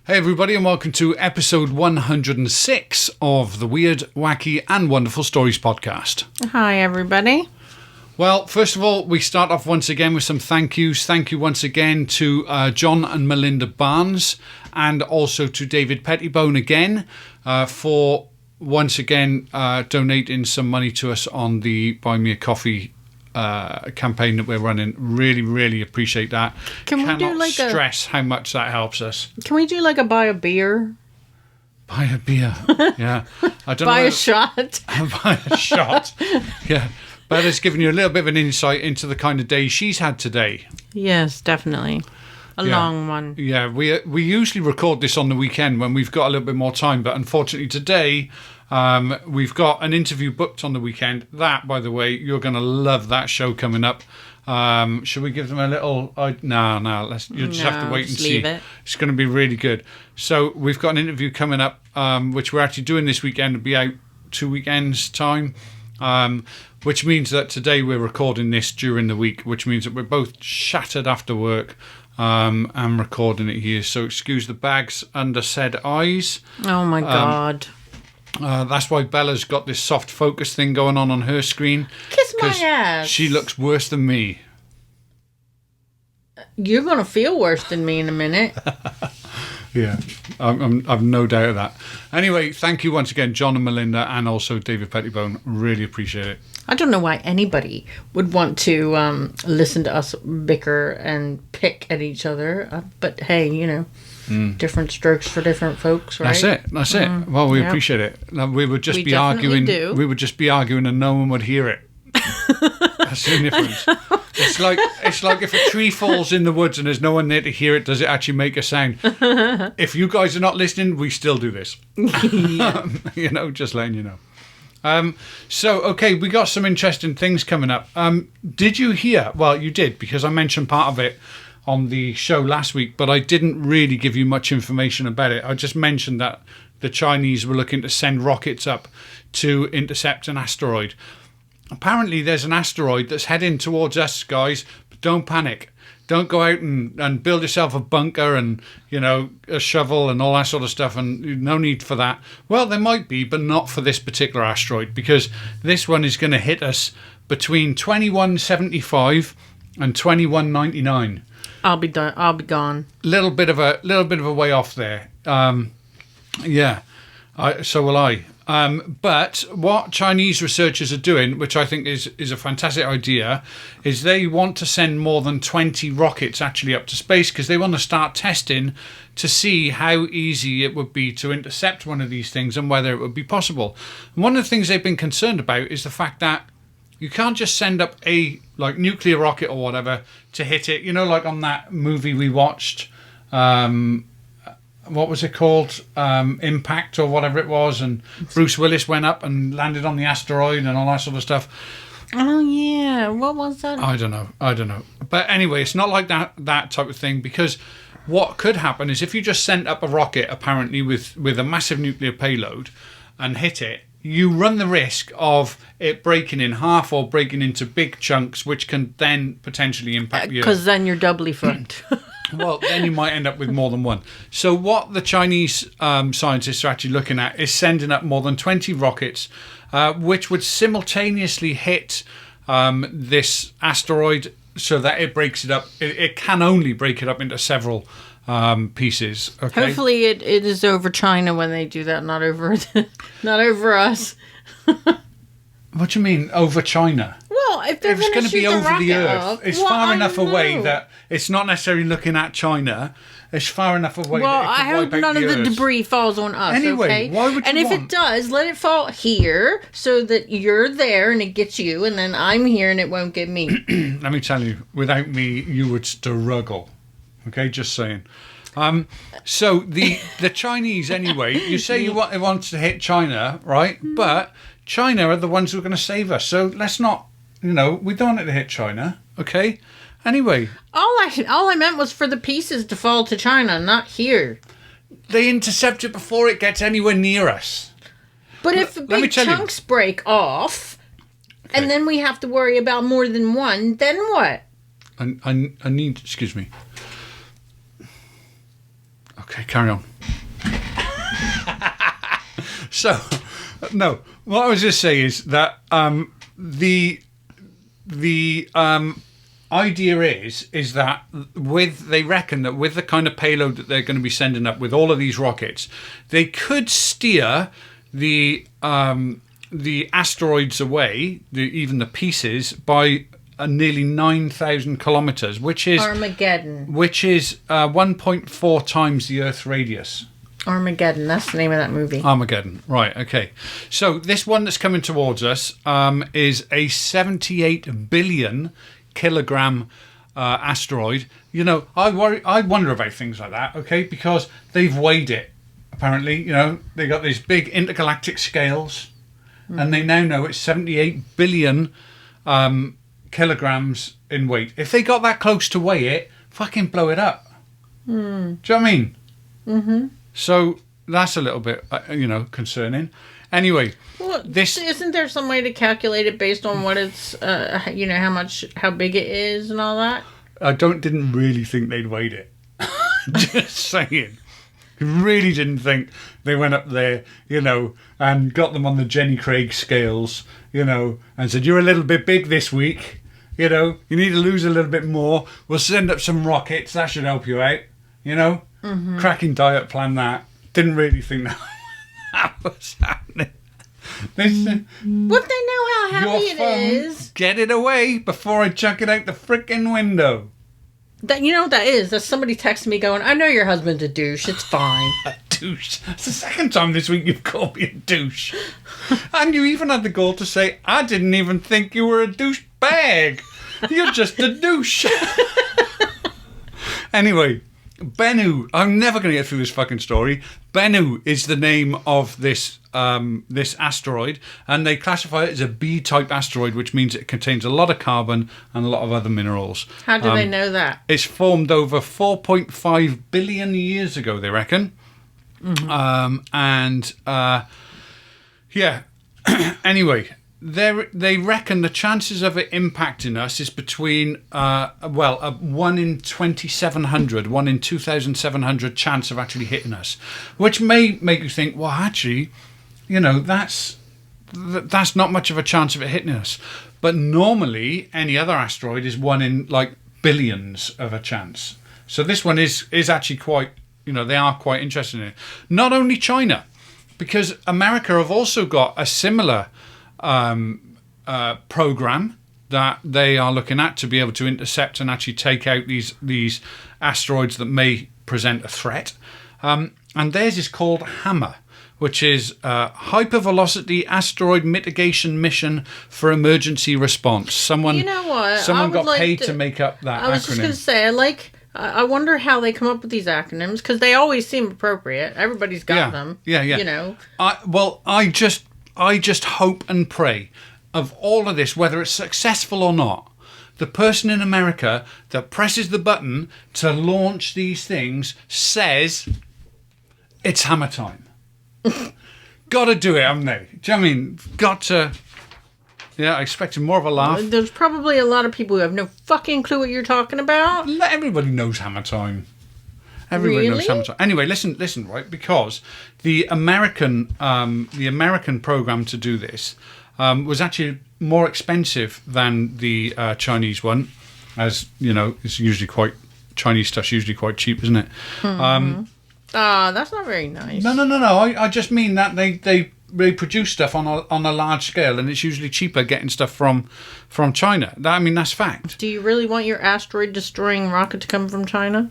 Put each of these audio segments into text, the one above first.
Hey everybody, and welcome to episode 106 of the Weird, Wacky and Wonderful Stories podcast. Hi everybody. Well, first of all, we start off once again with some thank yous. Thank you once again to John and Melinda Barnes, and also to David Pettibone again for once again donating some money to us on the Buy Me a Coffee campaign that we're running. Really appreciate that. Cannot stress how much that helps us. Can we do like a buy a beer? Buy a beer. Yeah. I don't buy know. A shot. Buy a shot. Yeah. Bella's given you a little bit of an insight into the kind of day she's had today. Yes, definitely. A long one. Yeah, we usually record this on the weekend when we've got a little bit more time, but unfortunately today we've got an interview booked on the weekend. That, by the way, you're going to love that show coming up. Should we give them a little... No. You'll just have to wait and see. It's going to be really good. So we've got an interview coming up, which we're actually doing this weekend. It'll be out 2 weekends' time. Which means that today we're recording this during the week, which means that we're both shattered after work. I'm recording it here, so excuse the bags under said eyes. Oh my God. That's why Bella's got this soft focus thing going on her screen. Kiss my ass. She looks worse than me. You're going to feel worse than me in a minute. Yeah, I've no doubt of that. Anyway, thank you once again, John and Melinda, and also David Pettibone. Really appreciate it. I don't know why anybody would want to listen to us bicker and pick at each other. But hey, you know, different strokes for different folks, right? That's it. Well, we appreciate it. We would just be arguing. We would just be arguing, and no one would hear it. That's the difference. It's like if a tree falls in the woods and there's no one there to hear it, does it actually make a sound? If you guys are not listening, we still do this. You know, just letting you know. Okay, we got some interesting things coming up. Did you hear? Well, you did, because I mentioned part of it on the show last week, but I didn't really give you much information about it. I just mentioned that the Chinese were looking to send rockets up to intercept an asteroid. Apparently there's an asteroid that's heading towards us, guys, but don't panic. Don't go out and build yourself a bunker and, you know, a shovel and all that sort of stuff, and no need for that. Well, there might be, but not for this particular asteroid, because this one is going to hit us between 2175 and 2199. I'll be done. I'll be gone. Little bit of a way off there. So will I. But what Chinese researchers are doing, which I think is a fantastic idea, is they want to send more than 20 rockets actually up to space, because they want to start testing to see how easy it would be to intercept one of these things and whether it would be possible. And one of the things they've been concerned about is the fact that you can't just send up a nuclear rocket or whatever to hit it. You know, like on that movie we watched, what was it called? Impact or whatever it was, and Bruce Willis went up and landed on the asteroid and all that sort of stuff. Oh yeah, what was that? I don't know. But anyway, it's not like that type of thing, because what could happen is if you just sent up a rocket, apparently with a massive nuclear payload, and hit it, you run the risk of it breaking in half or breaking into big chunks, which can then potentially impact you. Because then you're doubly fucked. Well, then you might end up with more than one. So what the Chinese scientists are actually looking at is sending up more than 20 rockets, which would simultaneously hit this asteroid so that it breaks it up. It can only break it up into several pieces. Okay? Hopefully it is over China when they do that, not over us. What do you mean, over China? Well, if they're going to be over the Earth, it's far enough away know. that it's not necessarily looking at China. It's far enough away that it I could hope wipe out none of the Earth. debris falls on us, Anyway, okay? why would you And if it does, let it fall here so that you're there and it gets you, and then I'm here and it won't get me. Let me tell you, without me, you would struggle. Okay, just saying. So the Chinese, anyway, you say it wants to hit China, right? But China are the ones who are going to save us. So let's not, we don't want it to hit China, okay? Anyway. All I meant was for the pieces to fall to China, not here. They intercept it before it gets anywhere near us. But if big chunks break off, and then we have to worry about more than one, then what? I need, excuse me. Okay, carry on. So, no, what I was just saying is that the idea is that they reckon that with the kind of payload that they're going to be sending up with all of these rockets, they could steer the asteroids away, even the pieces, by nearly 9,000 kilometers, which is Armageddon, which is 1.4 times the Earth's radius. Armageddon, that's the name of that movie. Armageddon, right, okay. So this one that's coming towards us is a 78 billion kilogram asteroid. You know, I wonder about things like that, okay, because they've weighed it, apparently. You know, they got these big intergalactic scales, and they now know it's 78 billion kilograms in weight. If they got that close to weigh it, fucking blow it up. Do you know what I mean? Mm-hmm. So that's a little bit, concerning. Anyway, isn't there some way to calculate it based on what it's, how big it is and all that? I didn't really think they'd weighed it. Just saying. I really didn't think they went up there, and got them on the Jenny Craig scales, and said, "You're a little bit big this week. You need to lose a little bit more. We'll send up some rockets. That should help you out. Mm-hmm. Cracking diet plan that. Didn't really think that was happening. Would they know how heavy it is? Get it away before I chuck it out the frickin' window. That, you know what that is? That's somebody texting me going, "I know your husband's a douche. It's fine." A douche? It's the second time this week you've called me a douche. And you even had the gall to say, "I didn't even think you were a douche bag. You're just a douche." Anyway, Bennu. I'm never going to get through this fucking story. Bennu is the name of this asteroid, and they classify it as a B-type asteroid, which means it contains a lot of carbon and a lot of other minerals. How do they know that? It's formed over 4.5 billion years ago, they reckon. Mm-hmm. Anyway, they reckon the chances of it impacting us is between, a 1 in 2,700, 1 in 2,700 chance of actually hitting us, which may make you think, well, actually, that's not much of a chance of it hitting us. But normally, any other asteroid is 1 in, billions of a chance. So this one is actually quite, they are quite interested in it. Not only China, because America have also got a similar program that they are looking at to be able to intercept and actually take out these asteroids that may present a threat. And theirs is called HAMMER, which is Hypervelocity Asteroid Mitigation Mission for Emergency Response. Someone got paid to make up that acronym. I was just going to say, I wonder how they come up with these acronyms, because they always seem appropriate. Everybody's got them. Yeah. I just hope and pray of all of this, whether it's successful or not, the person in America that presses the button to launch these things says, "It's hammer time." Got to do it, haven't they? Do you know what I mean? Got to. Yeah, I expected more of a laugh. There's probably a lot of people who have no fucking clue what you're talking about. Everybody knows hammer time. Everybody knows hammer time. Anyway, listen, right? Because the American program to do this was actually more expensive than the Chinese one, as it's usually Chinese stuff's usually quite cheap, isn't it? Mm-hmm. That's not very nice. No. I just mean that they produce stuff on a large scale, and it's usually cheaper getting stuff from China. That's fact. Do you really want your asteroid destroying rocket to come from China?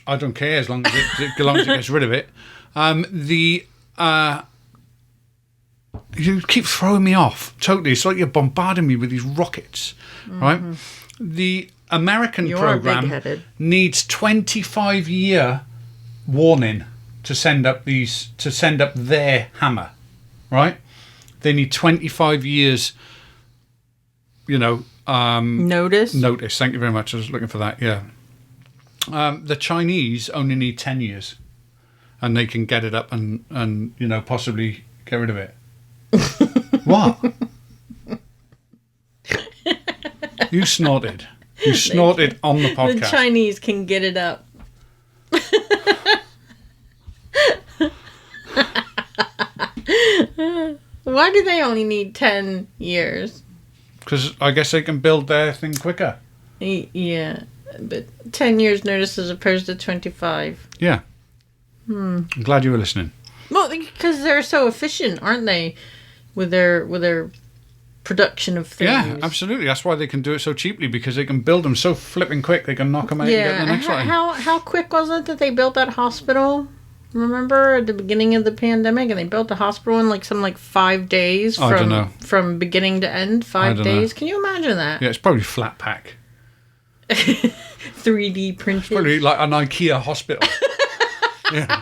I don't care as long as it gets rid of it. You keep throwing me off totally. It's like you're bombarding me with these rockets, right? The American program needs 25-year warning to send up their hammer, right? They need 25 years, notice. Thank you very much. I was looking for that. Yeah. The Chinese only need 10 years, and they can get it up and possibly get rid of it. What? You snorted. You snorted on the podcast. The Chinese can get it up. Why do they only need 10 years? Because I guess they can build their thing quicker. Yeah, but 10 years notice as opposed to 25. Yeah. I'm glad you were listening. Well, because they're so efficient, aren't they, with their production of things? Yeah, absolutely. That's why they can do it so cheaply, because they can build them so flipping quick. They can knock them out and get the next one. How quick was it that they built that hospital? Remember at the beginning of the pandemic, and they built a hospital in like 5 days I don't know. From beginning to end. 5 days. Know. Can you imagine that? Yeah, it's probably flat pack. 3D printed. It's probably like an IKEA hospital. Yeah,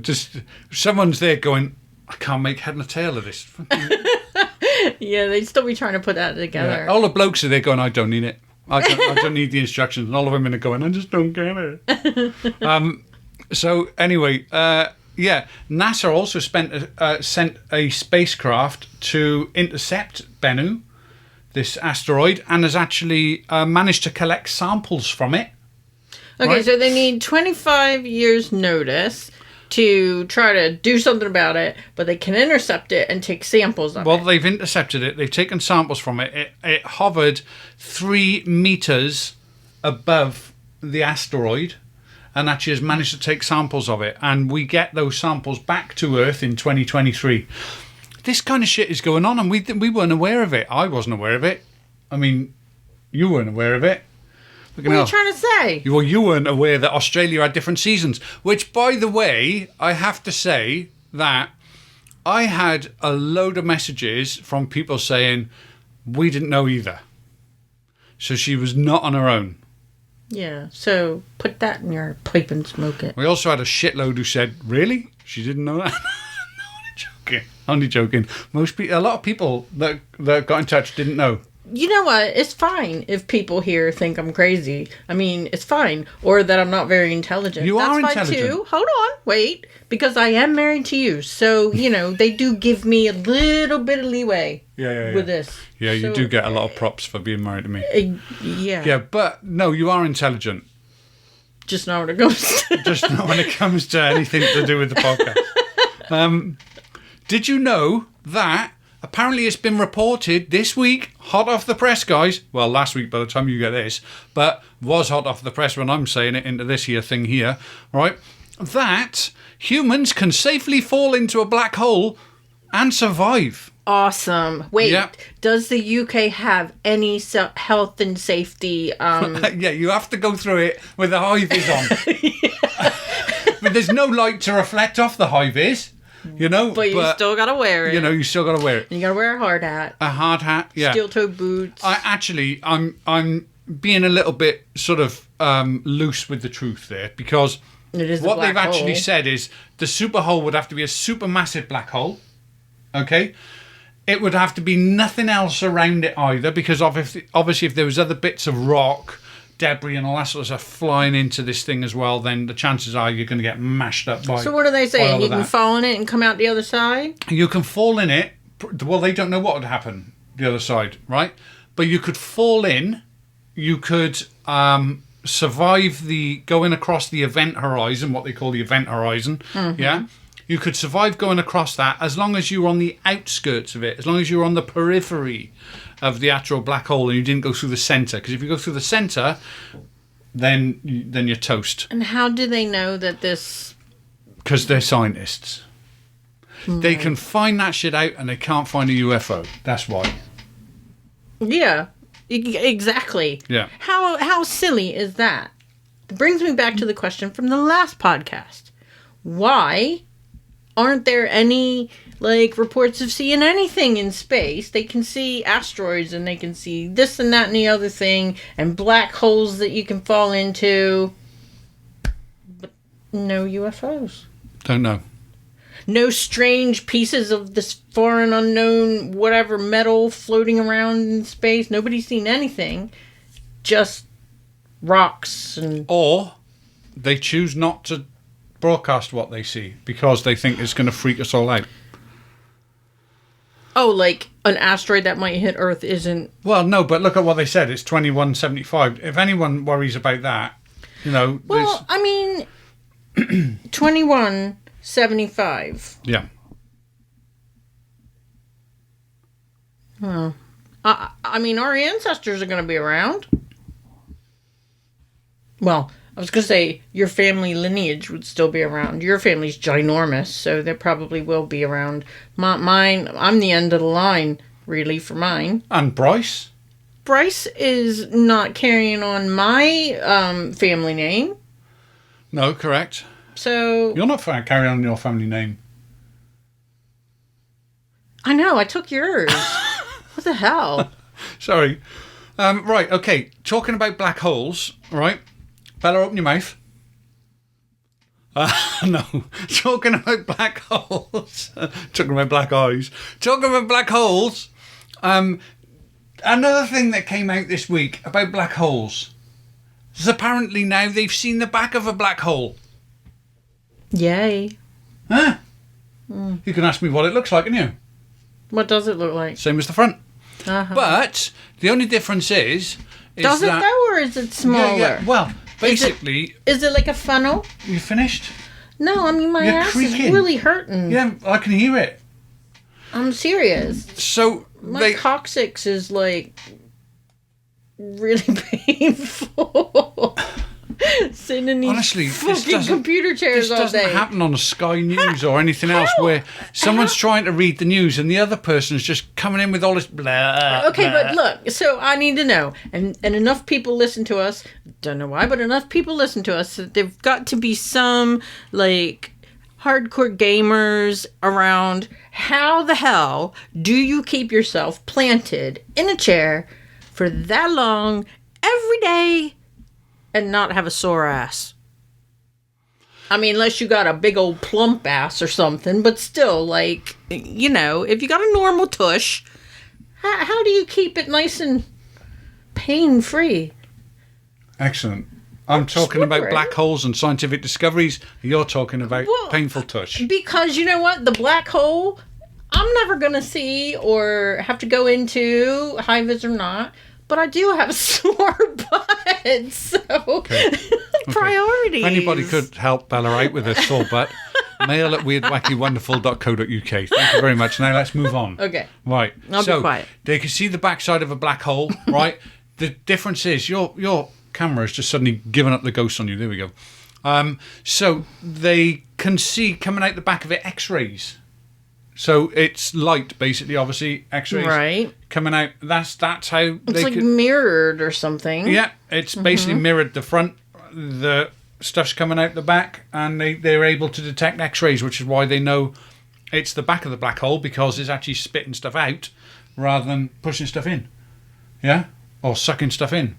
just someone's there going, I can't make head and tail of this. Yeah, they'd still be trying to put that together. Yeah. All the blokes are there going, I don't need it. I don't need the instructions. And all the women are going, I just don't get it. So anyway, NASA also sent a spacecraft to intercept Bennu, this asteroid, and has actually managed to collect samples from it. Okay, right? So they need 25 years notice to try to do something about it, but they can intercept it and take samples of it. Well, they've intercepted it. They've taken samples from it. It hovered 3 meters above the asteroid and actually has managed to take samples of it. And we get those samples back to Earth in 2023. This kind of shit is going on, and we weren't aware of it. I wasn't aware of it. I mean, you weren't aware of it. What are you trying to say? Well, you weren't aware that Australia had different seasons. Which, by the way, I have to say that I had a load of messages from people saying, we didn't know either. So she was not on her own. Yeah, so put that in your pipe and smoke it. We also had a shitload who said, really? She didn't know that? Only joking. A lot of people that got in touch didn't know. You know what? It's fine if people here think I'm crazy. I mean, it's fine. Or that I'm not very intelligent. You are intelligent. That's fine too. Hold on. Wait. Because I am married to you. So, they do give me a little bit of leeway with this. Yeah, you do get a lot of props for being married to me. Yeah. Yeah, but no, you are intelligent. Just not when it comes to... Just not when it comes to anything to do with the podcast. Did you know that apparently it's been reported this week, hot off the press, guys. Well, last week by the time you get this, but was hot off the press when I'm saying it into this here thing here, right? That humans can safely fall into a black hole and survive. Awesome. Wait, Does the UK have any health and safety? Yeah, you have to go through it with the high vis on. But there's no light to reflect off the high vis. But you still gotta wear it. You still gotta wear it. You gotta wear a hard hat. A hard hat, yeah. Steel-toed boots. I'm being a little bit sort of loose with the truth there, because what they've actually said is the superhole would have to be a supermassive black hole. Okay, it would have to be nothing else around it either, because obviously if there was other bits of rock, debris and all that sort of stuff flying into this thing as well, then the chances are you're going to get mashed up by. So what are they saying? You can fall in it and come out the other side? You can fall in it. Well, they don't know what would happen the other side, right? But you could fall in. You could survive the going across the event horizon, what they call the event horizon. Mm-hmm. Yeah. You could survive going across that as long as you were on the outskirts of it, as long as you were on the periphery of the actual black hole and you didn't go through the centre. Because if you go through the centre, then you're toast. And how do they know that this... Because they're scientists. Right. They can find that shit out and they can't find a UFO. That's why. Yeah, exactly. Yeah. How silly is that? It brings me back to the question from the last podcast. Why aren't there any reports of seeing anything in space? They can see asteroids and they can see this and that and the other thing and black holes that you can fall into, but no UFOs. Don't know. No strange pieces of this foreign unknown whatever metal floating around in space. Nobody's seen anything. Just rocks and... Or they choose not to broadcast what they see because they think it's going to freak us all out. Oh, like an asteroid that might hit Earth isn't... Well, no, but look at what they said. It's 2175. If anyone worries about that, Well, I mean, 2175. Yeah. Well, I mean, our ancestors are going to be around. Well, I was going to say your family lineage would still be around. Your family's ginormous, so they probably will be around. Mine, I'm the end of the line, really, for mine. And Bryce? Bryce is not carrying on my family name. No, correct. So... You're not carrying on your family name. I know, I took yours. What the hell? Sorry. Right, okay. Talking about black holes, right? Bella, open your mouth. No. Talking about black holes. Talking about black eyes. Talking about black holes. Another thing that came out this week about black holes is apparently now they've seen the back of a black hole. Yay. Huh? You can ask me what it looks like, can you? What does it look like? Same as the front. Uh-huh. But the only difference is does it though, or is it smaller? Yeah. Well, basically... Is it like a funnel? You finished? No, I mean, my ass is really hurting. Yeah, I can hear it. I'm serious. So... My coccyx is, like, really painful. Sitting in these fucking computer chairs all day. This doesn't happen on Sky News or anything else where someone's trying to read the news and the other person's just coming in with all this blah. Okay, blah. but look, so I need to know, and enough people listen to us, don't know why, but enough people listen to us that there've got to be some, like, hardcore gamers around. How the hell do you keep yourself planted in a chair for that long every day and not have a sore ass? I mean, unless you got a big old plump ass or something, but still, like, you know, if you got a normal tush, how do you keep it nice and pain-free? Excellent. I'm talking about black holes and scientific discoveries. You're talking about painful tush. Because you know what? The black hole, I'm never going to see or have to go into, high vis or not. But I do have a sore butt, so priorities. If anybody could help Bella out with a sore butt, mail at weirdwackywonderful.co.uk. Thank you very much. Now let's move on. Okay. Right. I'll be quiet. They can see the backside of a black hole, right? The difference is your camera has just suddenly given up the ghost on you. There we go. So they can see coming out the back of it X-rays. So it's light, basically, obviously, X-rays right. coming out. That's how it's like mirrored or something. Yeah, it's basically mirrored the front. The stuff's coming out the back, and they're able to detect X-rays, which is why they know it's the back of the black hole, because it's actually spitting stuff out rather than pushing stuff in. Yeah, or sucking stuff in.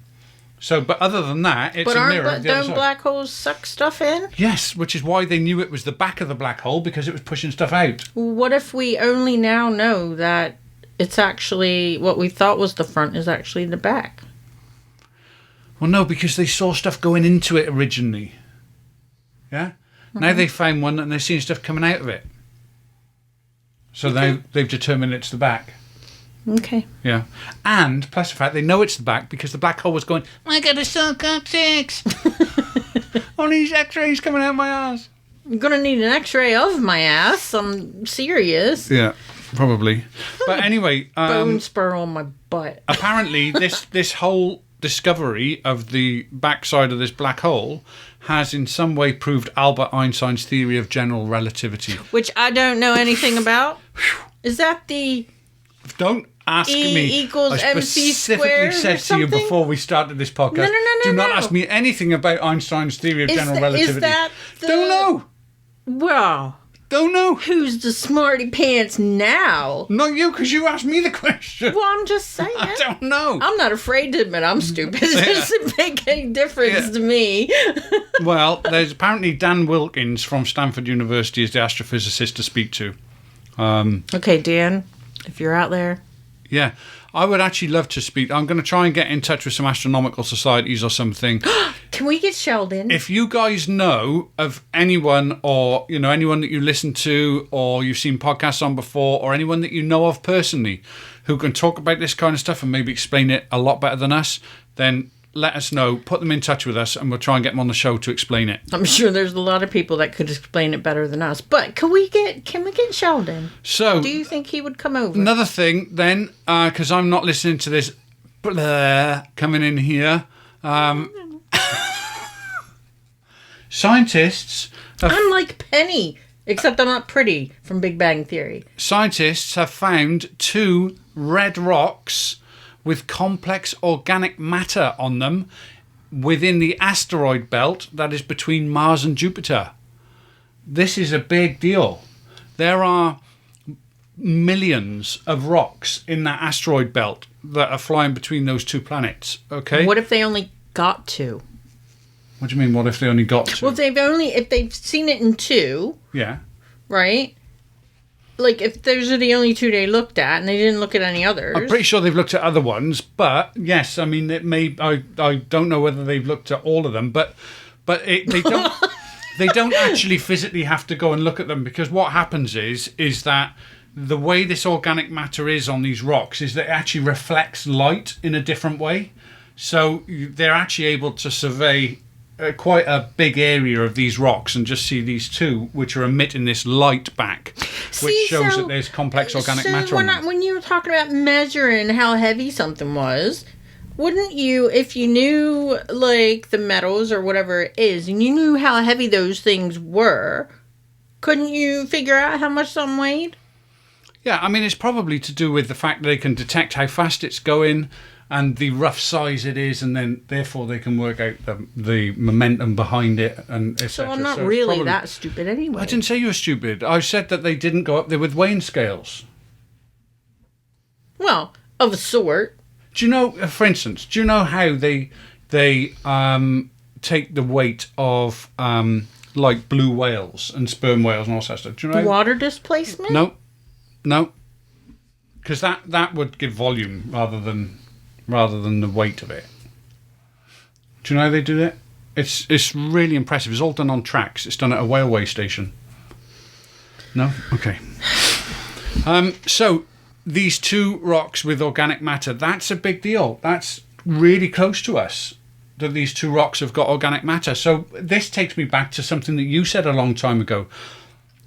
So, but other than that, it's a mirror of the other side. Don't black holes suck stuff in? Yes, which is why they knew it was the back of the black hole, because it was pushing stuff out. What if we only now know that it's actually what we thought was the front is actually the back? Well, no, because they saw stuff going into it originally. Yeah? Now they found one and they're seeing stuff coming out of it. So now they've determined it's the back. Okay. Yeah. And plus the fact they know it's the back because the black hole was going, I got a sore coccyx. All these X-rays coming out my ass. I'm going to need an X-ray of my ass. I'm serious. Yeah, probably. But anyway. Bone spur on my butt. Apparently this whole discovery of the backside of this black hole has in some way proved Albert Einstein's theory of general relativity. Which I don't know anything about. Is that the... Don't ask me. equals MC squared. I specifically said to you before we started this podcast. No. Do not ask me anything about Einstein's theory of general relativity. Is that Don't know. Well, don't know. Who's the smarty pants now? Not you, because you asked me the question. Well, I'm just saying. I don't know. I'm not afraid to admit I'm stupid. It doesn't make any difference to me. Well, there's apparently Dan Wilkins from Stanford University is the astrophysicist to speak to. Okay, Dan, if you're out there. Yeah, I would actually love to speak. I'm going to try and get in touch with some astronomical societies or something. Can we get Sheldon? If you guys know of anyone, or anyone that you listen to, or you've seen podcasts on before, or anyone that you know of personally who can talk about this kind of stuff and maybe explain it a lot better than us, then let us know. Put them in touch with us, and we'll try and get them on the show to explain it. I'm sure there's a lot of people that could explain it better than us. But can we get Sheldon? So, do you think he would come over? Another thing, then, because I'm not listening to this coming in here. Scientists. I'm like Penny, except I'm not pretty from Big Bang Theory. Scientists have found 2 red rocks with complex organic matter on them within the asteroid belt that is between Mars and Jupiter. This is a big deal. There are millions of rocks in that asteroid belt that are flying between those 2 planets. Okay. What if they only got 2? What do you mean? What if they only got 2? Well, if they've seen it in 2. Yeah. Right. Like if those are the only 2 they looked at, and they didn't look at any others. I'm pretty sure they've looked at other ones, but yes, I mean it may. I don't know whether they've looked at all of them, but they don't. They don't actually physically have to go and look at them, because what happens is that the way this organic matter is on these rocks is that it actually reflects light in a different way. So they're actually able to survey quite a big area of these rocks and just see these 2 which are emitting this light back, which shows that there's complex organic matter on them. When you were talking about measuring how heavy something was, wouldn't you, if you knew like the metals or whatever it is, and you knew how heavy those things were, couldn't you figure out how much something weighed? Yeah, I mean, it's probably to do with the fact that they can detect how fast it's going and the rough size it is, and then therefore they can work out the momentum behind it, and etc. So I'm not really that stupid anyway. I didn't say you were stupid. I said that they didn't go up there with weighing scales. Well, of a sort. Do you know, for instance, how they take the weight of like blue whales and sperm whales and all that stuff? Do you know? Water displacement? No. Because that would give volume rather than the weight of it. Do you know how they do that? It's really impressive. It's all done on tracks. It's done at a railway station. No? Okay. So these 2 rocks with organic matter, that's a big deal. That's really close to us, that these 2 rocks have got organic matter. So this takes me back to something that you said a long time ago.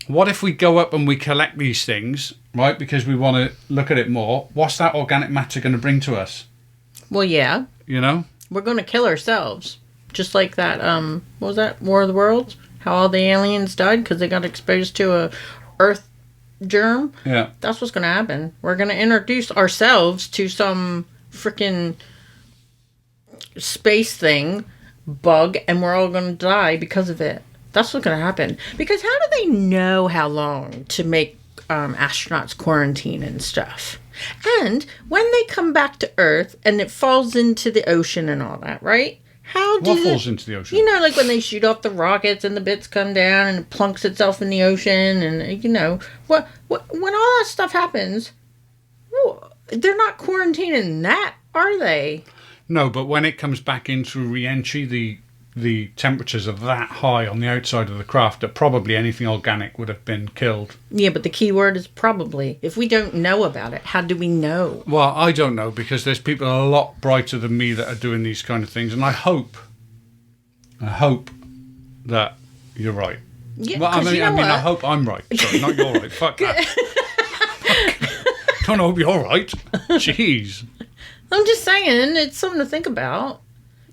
What if we go up and we collect these things, right, because we want to look at it more? What's that organic matter going to bring to us? Well, yeah. You know? We're going to kill ourselves. Just like that, what was that, War of the Worlds? How all the aliens died because they got exposed to a Earth germ? Yeah. That's what's going to happen. We're going to introduce ourselves to some freaking space thing, bug, and we're all going to die because of it. That's what's going to happen. Because how do they know how long to make astronauts quarantine and stuff? And when they come back to Earth and it falls into the ocean and all that, right? What falls into the ocean? You know, like when they shoot off the rockets and the bits come down and it plunks itself in the ocean, and you know, when all that stuff happens, they're not quarantining that, are they? No, but when it comes back in through re-entry, the temperatures are that high on the outside of the craft that probably anything organic would have been killed. Yeah, but the key word is probably. If we don't know about it, how do we know? Well, I don't know, because there's people a lot brighter than me that are doing these kind of things, and I hope that you're right. Yeah, well, I hope I'm right. Sorry, not you're right. Fuck that. Don't hope you're right. Jeez. I'm just saying, it's something to think about.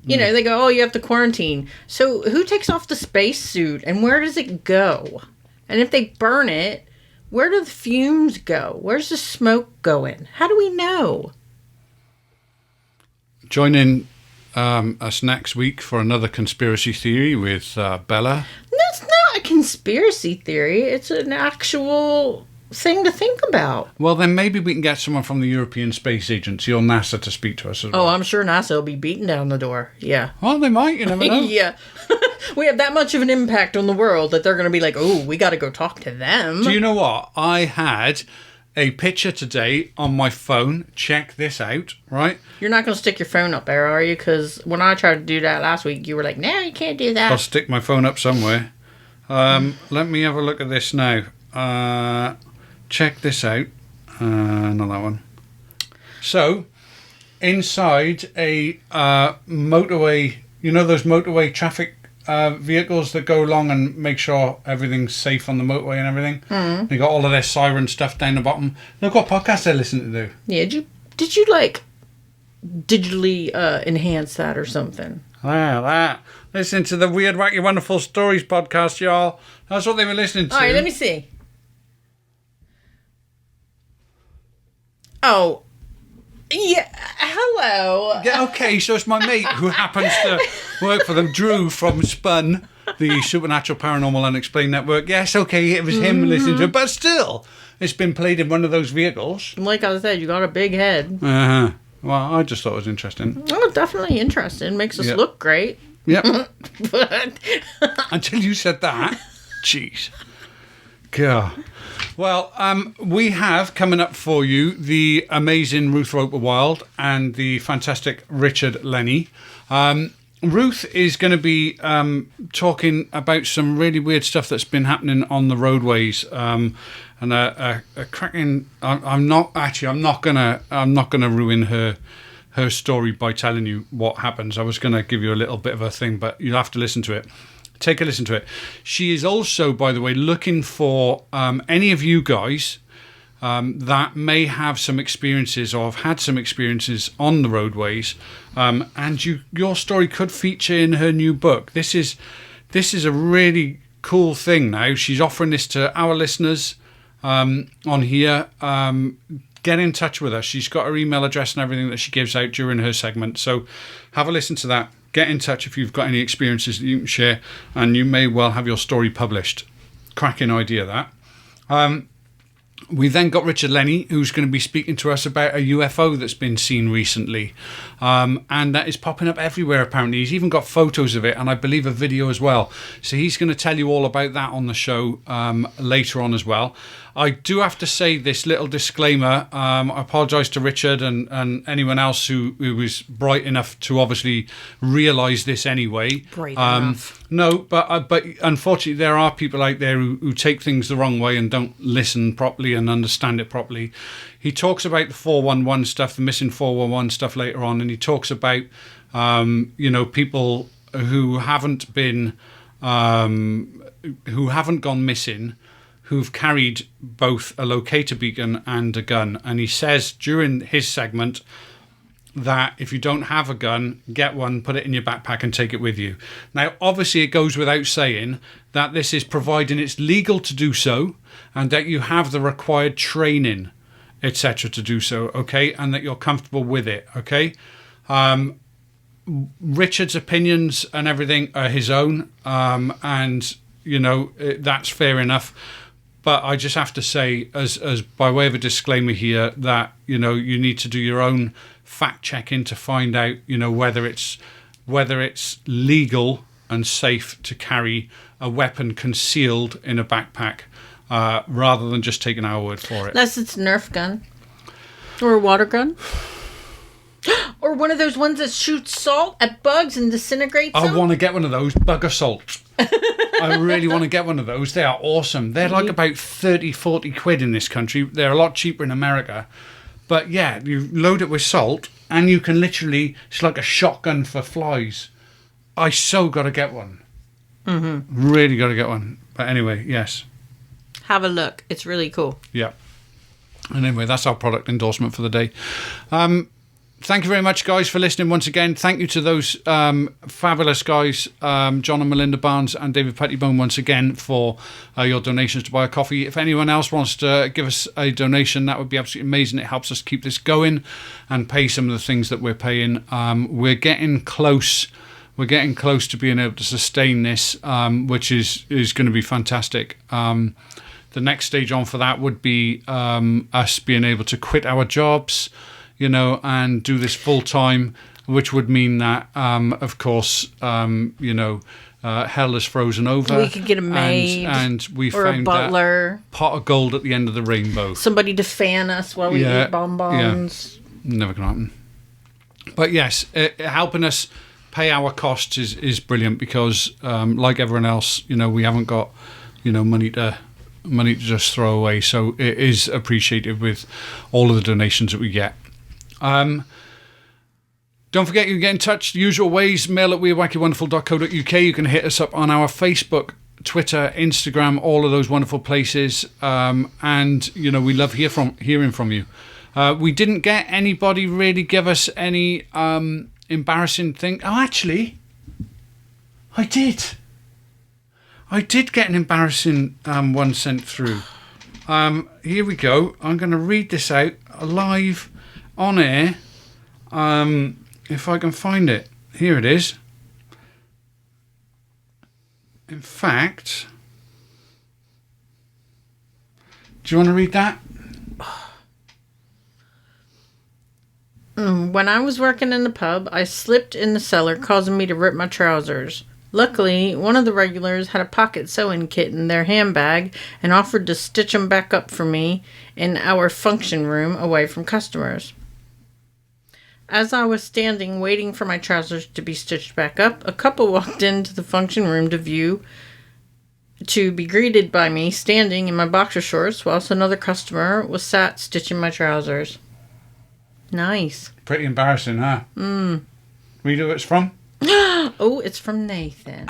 You know, they go, oh, you have to quarantine. So who takes off the spacesuit and where does it go? And if they burn it, where do the fumes go? Where's the smoke going? How do we know? Join in us next week for another conspiracy theory with Bella. That's not a conspiracy theory. It's an actual thing to think about. Well, then maybe we can get someone from the European Space Agency or NASA to speak to us as well. Oh, I'm sure NASA will be beating down the door. Yeah. Well, they might. You never know. Yeah. We have that much of an impact on the world that they're going to be like, oh, we got to go talk to them. Do you know what? I had a picture today on my phone. Check this out, right? You're not going to stick your phone up there, are you? Because when I tried to do that last week, you were like, no, you can't do that. I'll stick my phone up somewhere. Let me have a look at this now. Check this out. Not that one. So, inside a motorway. You know those motorway traffic vehicles that go along and make sure everything's safe on the motorway and everything. Mm. They got all of their siren stuff down the bottom. They've got podcasts they listen to do. Yeah, did you like digitally enhance that or something? That. Listen to the Weird, Wacky, Wonderful Stories podcast, y'all. That's what they were listening to. All right, let me see. Oh, yeah. Hello. Yeah, okay, so it's my mate who happens to work for them, Drew from Spun, the Supernatural Paranormal Unexplained Network. Yes, okay, it was him listening to it, but still, it's been played in one of those vehicles. Like I said, you got a big head. Uh-huh. Well, I just thought it was interesting. Oh, definitely interesting. Makes us look great. Yep. But until you said that. Jeez. God. Well, we have coming up for you the amazing Ruth Roper Wylde and the fantastic Richard Lennie. Ruth is going to be talking about some really weird stuff that's been happening on the roadways. And a cracking. I'm not gonna ruin her story by telling you what happens. I was gonna give you a little bit of a thing, but you'll have to listen to it. Take a listen to it. She is also, by the way, looking for any of you guys that may have some experiences or have had some experiences on the roadways, and your story could feature in her new book. This is a really cool thing now. She's offering this to our listeners on here. Get in touch with her. She's got her email address and everything that she gives out during her segment. So have a listen to that. Get in touch if you've got any experiences that you can share, and you may well have your story published. Cracking idea, that. We then got Richard Lennie, who's going to be speaking to us about a UFO that's been seen recently. And that is popping up everywhere, apparently. He's even got photos of it, and I believe a video as well. So he's going to tell you all about that on the show later on as well. I do have to say this little disclaimer. I apologise to Richard and anyone else who was bright enough to obviously realise this anyway. Bright enough. No, but unfortunately there are people out there who take things the wrong way and don't listen properly and understand it properly. He talks about the 411 stuff, the missing 411 stuff later on, and he talks about people who haven't been who haven't gone missing, who've carried both a locator beacon and a gun. And he says during his segment that if you don't have a gun, get one, put it in your backpack and take it with you. Now, obviously, it goes without saying that this is providing it's legal to do so and that you have the required training, etc. to do so, okay? And that you're comfortable with it, okay? Richard's opinions and everything are his own, and, that's fair enough. But I just have to say, as by way of a disclaimer here, that you need to do your own fact checking to find out whether it's legal and safe to carry a weapon concealed in a backpack, rather than just taking our word for it. Unless it's a Nerf gun or a water gun. Or one of those ones that shoots salt at bugs and disintegrates them. I want to get one of those, bug assault. I really want to get one of those. They are awesome. They're like about 30, 40 quid in this country. They're a lot cheaper in America. But yeah, you load it with salt and you can literally, it's like a shotgun for flies. I so got to get one. Mm-hmm. Really got to get one. But anyway, yes. Have a look. It's really cool. Yeah. And anyway, that's our product endorsement for the day. Thank you very much, guys, for listening once again. Thank you to those fabulous guys, John and Melinda Barnes and David Pettibone, once again, for your donations to buy a coffee. If anyone else wants to give us a donation, that would be absolutely amazing. It helps us keep this going and pay some of the things that we're paying. We're getting close. We're getting close to being able to sustain this, which is going to be fantastic. The next stage on for that would be us being able to quit our jobs, and do this full time, which would mean that, of course, hell is frozen over. We could get a maid, and we or found a butler, that pot of gold at the end of the rainbow. Somebody to fan us while we eat bonbons. Yeah. Never gonna happen. But yes, helping us pay our costs is brilliant because, like everyone else, we haven't got, money to just throw away. So it is appreciated with all of the donations that we get. Don't forget, you can get in touch the usual ways. Mail at wearewackywonderful.co.uk. You can hit us up on our Facebook, Twitter, Instagram, all of those wonderful places. And, you know, we love hearing from you. We didn't get anybody really give us any embarrassing thing. Oh, actually, I did. I did get an embarrassing one sent through. Here we go. I'm going to read this out live on air. If I can find it. Here it is. In fact, do you want to read that? When I was working in the pub, I slipped in the cellar, causing me to rip my trousers. Luckily, one of the regulars had a pocket sewing kit in their handbag and offered to stitch them back up for me in our function room away from customers. As I was standing waiting for my trousers to be stitched back up, a couple walked into the function room to be greeted by me standing in my boxer shorts whilst another customer was sat stitching my trousers. Nice. Pretty embarrassing, huh? Read who it's from? Oh, it's from Nathan.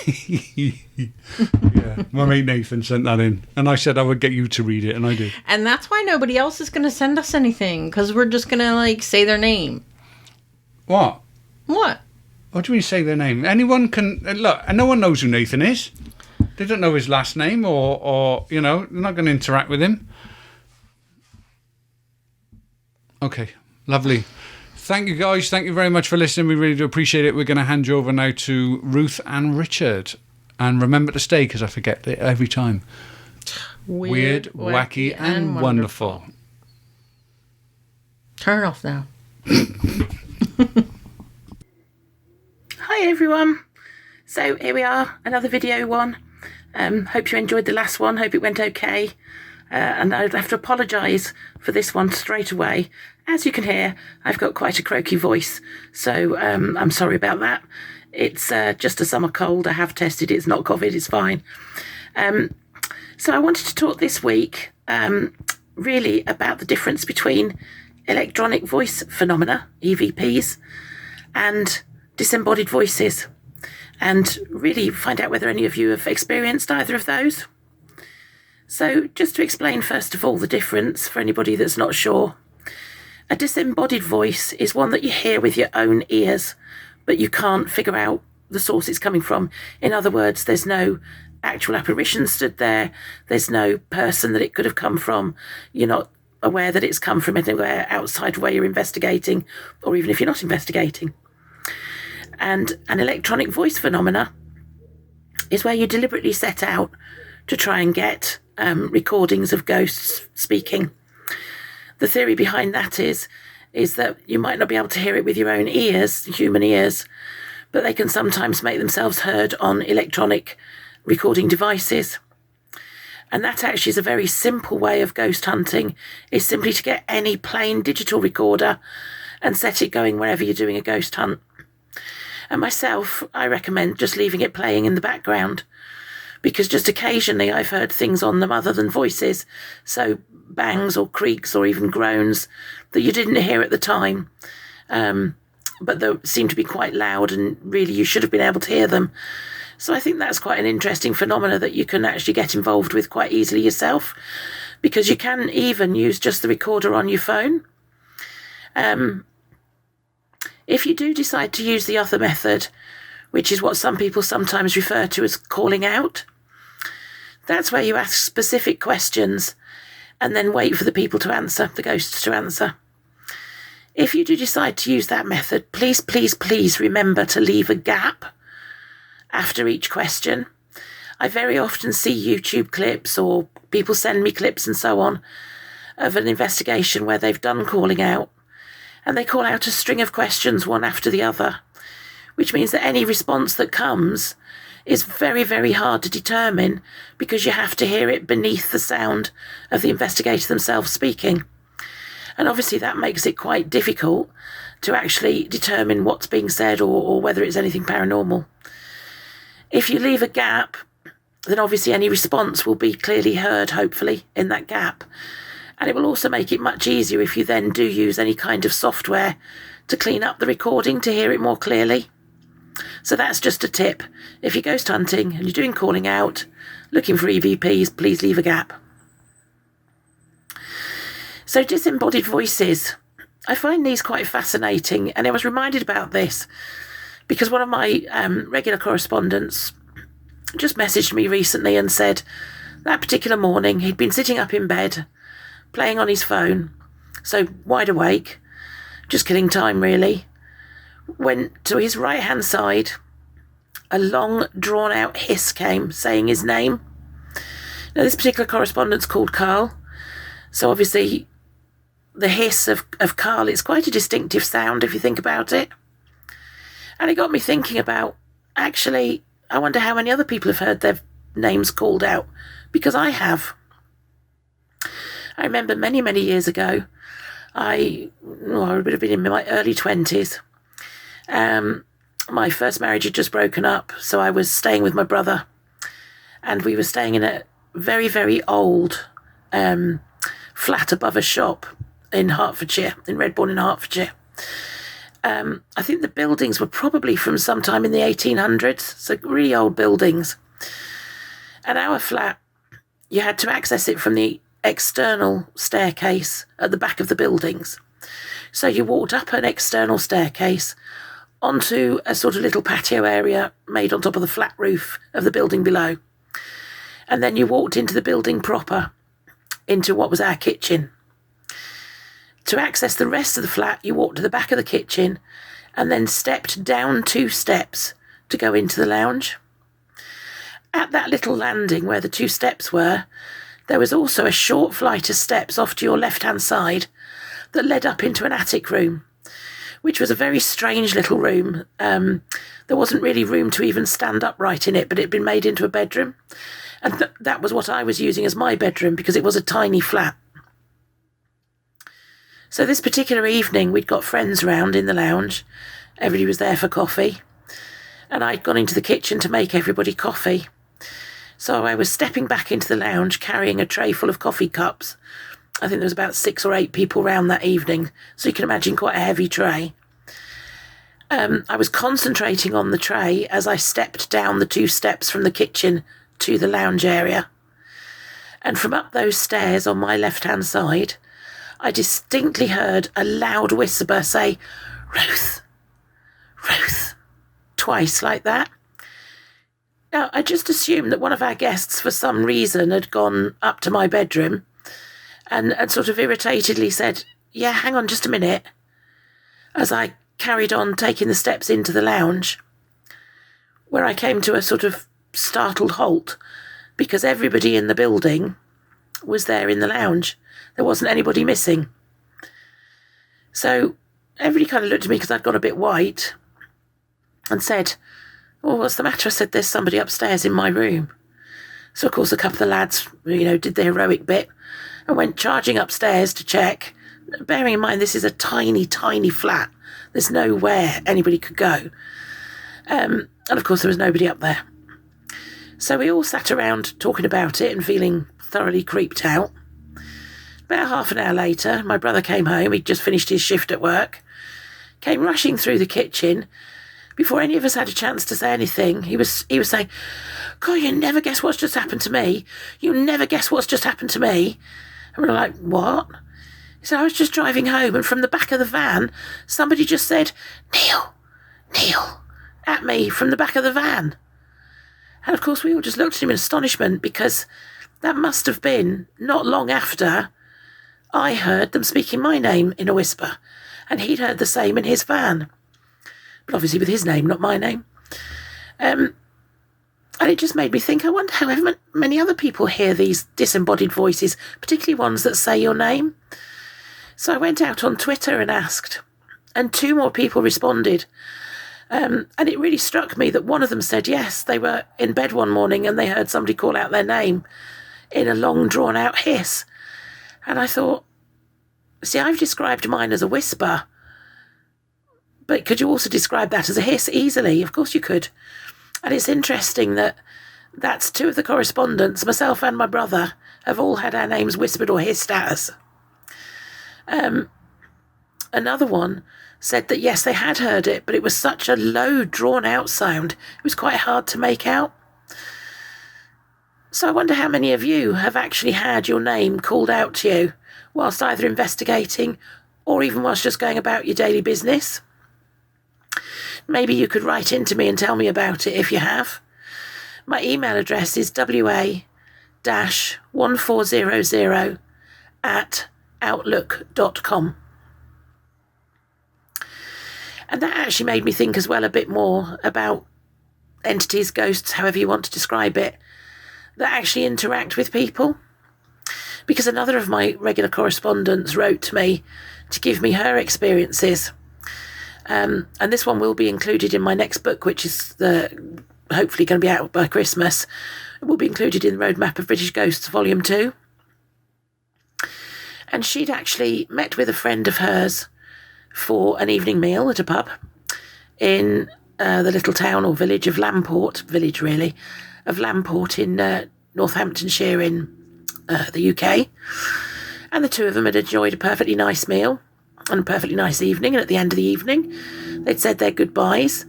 Yeah, my mate Nathan sent that in, and I said I would get you to read it, and I did. And that's why nobody else is going to send us anything, because we're just going to, like, say their name. What? What? What do you mean say their name? Anyone can... Look, no one knows who Nathan is. They don't know his last name, or you know, they're not going to interact with him. Okay, lovely. Thank you, guys. Thank you very much for listening. We really do appreciate it. We're going to hand you over now to Ruth and Richard. And remember to stay, because I forget it every time. Weird, wacky, and wonderful. Turn it off now. Hi, everyone. So here we are, another video one. Hope you enjoyed the last one. Hope it went okay. And I'd have to apologise for this one straight away. As you can hear, I've got quite a croaky voice, so I'm sorry about that. It's just a summer cold. I have tested it. It's not COVID. It's fine. So I wanted to talk this week really about the difference between electronic voice phenomena, EVPs, and disembodied voices, and really find out whether any of you have experienced either of those. So just to explain first of all the difference for anybody that's not sure. A disembodied voice is one that you hear with your own ears, but you can't figure out the source it's coming from. In other words, there's no actual apparition stood there. There's no person that it could have come from. You're not aware that it's come from anywhere outside where you're investigating, or even if you're not investigating. And an electronic voice phenomena is where you deliberately set out to try and get recordings of ghosts speaking. The theory behind that is that you might not be able to hear it with your own ears, human ears, but they can sometimes make themselves heard on electronic recording devices. And that actually is a very simple way of ghost hunting, is simply to get any plain digital recorder and set it going wherever you're doing a ghost hunt. And myself, I recommend just leaving it playing in the background, because just occasionally I've heard things on them other than voices, so bangs or creaks or even groans that you didn't hear at the time, but they seem to be quite loud and really you should have been able to hear them. So I think that's quite an interesting phenomena that you can actually get involved with quite easily yourself, because you can even use just the recorder on your phone. If you do decide to use the other method, which is what some people sometimes refer to as calling out, that's where you ask specific questions and then wait for the people to answer, the ghosts to answer. If you do decide to use that method, please, please, please remember to leave a gap after each question. I very often see YouTube clips, or people send me clips and so on, of an investigation where they've done calling out, and they call out a string of questions one after the other, which means that any response that comes is very, very hard to determine, because you have to hear it beneath the sound of the investigator themselves speaking. And obviously that makes it quite difficult to actually determine what's being said or whether it's anything paranormal. If you leave a gap, then obviously any response will be clearly heard, hopefully, in that gap. And it will also make it much easier if you then do use any kind of software to clean up the recording to hear it more clearly. So that's just a tip. If you're ghost hunting and you're doing calling out, looking for EVPs, please leave a gap. So disembodied voices. I find these quite fascinating, and I was reminded about this because one of my regular correspondents just messaged me recently and said that particular morning he'd been sitting up in bed, playing on his phone, so wide awake, just killing time really, when to his right-hand side, a long, drawn-out hiss came, saying his name. Now, this particular correspondent's called Carl, so obviously the hiss of Carl, it's quite a distinctive sound if you think about it. And it got me thinking about, actually, I wonder how many other people have heard their names called out, because I have. I remember many, many years ago, I would have been in my early 20s. My first marriage had just broken up, so I was staying with my brother, and we were staying in a very, very old flat above a shop in Hertfordshire, in Redbourne in Hertfordshire. I think the buildings were probably from sometime in the 1800s, so really old buildings. And our flat, you had to access it from the external staircase at the back of the buildings. So you walked up an external staircase onto a sort of little patio area made on top of the flat roof of the building below. And then you walked into the building proper, into what was our kitchen. To access the rest of the flat, you walked to the back of the kitchen and then stepped down 2 steps to go into the lounge. At that little landing where the 2 steps were, there was also a short flight of steps off to your left-hand side that led up into an attic room, which was a very strange little room. There wasn't really room to even stand upright in it, but it had been made into a bedroom. And that was what I was using as my bedroom because it was a tiny flat. So this particular evening, we'd got friends round in the lounge. Everybody was there for coffee. And I'd gone into the kitchen to make everybody coffee. So I was stepping back into the lounge, carrying a tray full of coffee cups. I think there was about 6 or 8 people round that evening. So you can imagine quite a heavy tray. I was concentrating on the tray as I stepped down the 2 steps from the kitchen to the lounge area. And from up those stairs on my left-hand side, I distinctly heard a loud whisper say, "Ruth, Ruth," twice like that. Now, I just assumed that one of our guests, for some reason, had gone up to my bedroom and sort of irritatedly said, "Yeah, hang on just a minute," as I carried on taking the steps into the lounge, where I came to a sort of startled halt because everybody in the building was there in the lounge. There wasn't anybody missing. So everybody kind of looked at me because I'd gone a bit white and said, "Oh, what's the matter?" I said, "There's somebody upstairs in my room." So, of course, a couple of the lads, did the heroic bit and went charging upstairs to check, bearing in mind this is a tiny, tiny flat. There's nowhere anybody could go. And, of course, there was nobody up there. So we all sat around talking about it and feeling thoroughly creeped out. About half an hour later, my brother came home. He'd just finished his shift at work, came rushing through the kitchen. Before any of us had a chance to say anything, he was saying, "God, you never guess what's just happened to me. You never guess what's just happened to me." And we were like, "What?" He said, "I was just driving home and from the back of the van, somebody just said, 'Neil, Neil,' at me from the back of the van." And of course, we all just looked at him in astonishment because that must have been not long after I heard them speaking my name in a whisper, and he'd heard the same in his van. But obviously with his name, not my name. And it just made me think, I wonder how many other people hear these disembodied voices, particularly ones that say your name. So I went out on Twitter and asked, and 2 more people responded. And it really struck me that one of them said, yes, they were in bed one morning and they heard somebody call out their name in a long, drawn-out hiss. And I thought, see, I've described mine as a whisper, but could you also describe that as a hiss easily? Of course you could. And it's interesting that that's 2 of the correspondents, myself and my brother, have all had our names whispered or hissed at us. another one said that yes, they had heard it, but it was such a low, drawn-out sound, it was quite hard to make out. So I wonder how many of you have actually had your name called out to you whilst either investigating or even whilst just going about your daily business. Maybe you could write into me and tell me about it if you have. My email address is wa-1400@outlook.com. And that actually made me think as well a bit more about entities, ghosts, however you want to describe it, that actually interact with people. Because another of my regular correspondents wrote to me to give me her experiences. And this one will be included in my next book, which is hopefully going to be out by Christmas. It will be included in the Roadmap of British Ghosts, Volume 2. And she'd actually met with a friend of hers for an evening meal at a pub in the little town or village of Lamport, in Northamptonshire in the UK. And the two of them had enjoyed a perfectly nice meal and a perfectly nice evening. And at the end of the evening, they'd said their goodbyes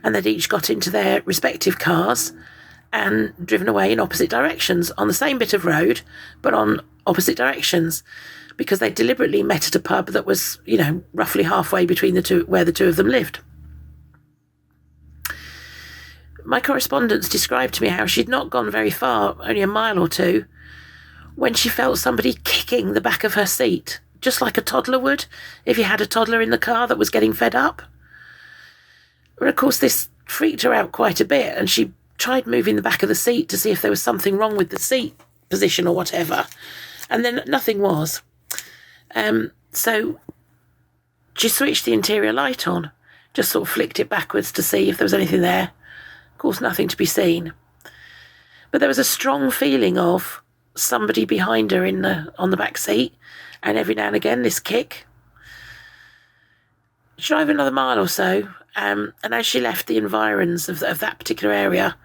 and they'd each got into their respective cars and driven away in opposite directions on the same bit of road, but on opposite directions, because they deliberately met at a pub that was, roughly halfway between the two, where the two of them lived. My correspondence described to me how she'd not gone very far, only a mile or two, when she felt somebody kicking the back of her seat, just like a toddler would if you had a toddler in the car that was getting fed up. And of course, this freaked her out quite a bit, and she tried moving the back of the seat to see if there was something wrong with the seat position or whatever, and then nothing was. So she switched the interior light on, just sort of flicked it backwards to see if there was anything there. Of course, nothing to be seen. But there was a strong feeling of somebody behind her on the back seat, and every now and again this kick. She drove another mile or so, and as she left the environs of that particular area,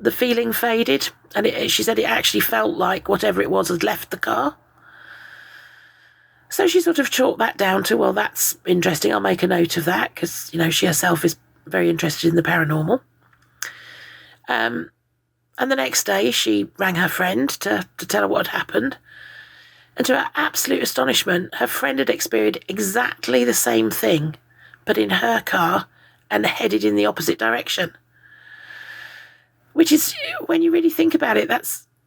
the feeling faded, and she said it actually felt like whatever it was had left the car. So she sort of chalked that down to, well, that's interesting, I'll make a note of that, because, she herself is very interested in the paranormal. And the next day she rang her friend to tell her what had happened. And to her absolute astonishment, her friend had experienced exactly the same thing, but in her car and headed in the opposite direction. Which is, when you really think about it,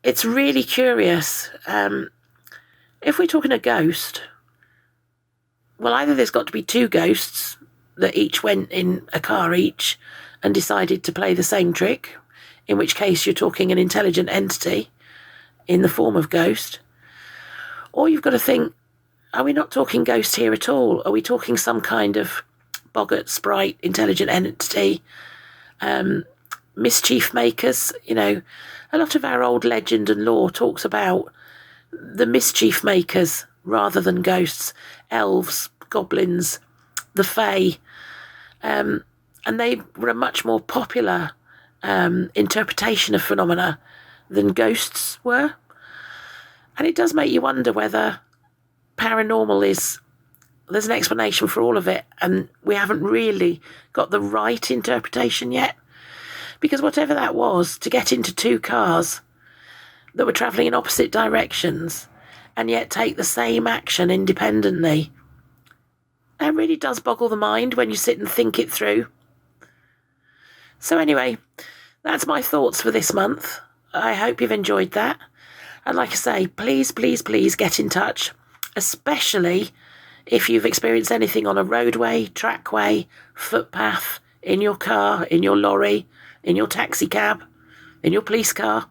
it's really curious. If we're talking a ghost, well, either there's got to be two ghosts that each went in a car each and decided to play the same trick, in which case you're talking an intelligent entity in the form of ghost. Or you've got to think, are we not talking ghost here at all? Are we talking some kind of boggart, sprite, intelligent entity, mischief makers? A lot of our old legend and lore talks about the mischief makers rather than ghosts, elves, goblins, the fae, and they were a much more popular interpretation of phenomena than ghosts were. And it does make you wonder whether paranormal there's an explanation for all of it, and we haven't really got the right interpretation yet. Because whatever that was, to get into two cars that were travelling in opposite directions and yet take the same action independently, that really does boggle the mind when you sit and think it through. So anyway, that's my thoughts for this month. I hope you've enjoyed that. And like I say, please, please, please get in touch, especially if you've experienced anything on a roadway, trackway, footpath, in your car, in your lorry, in your taxi cab, in your police car,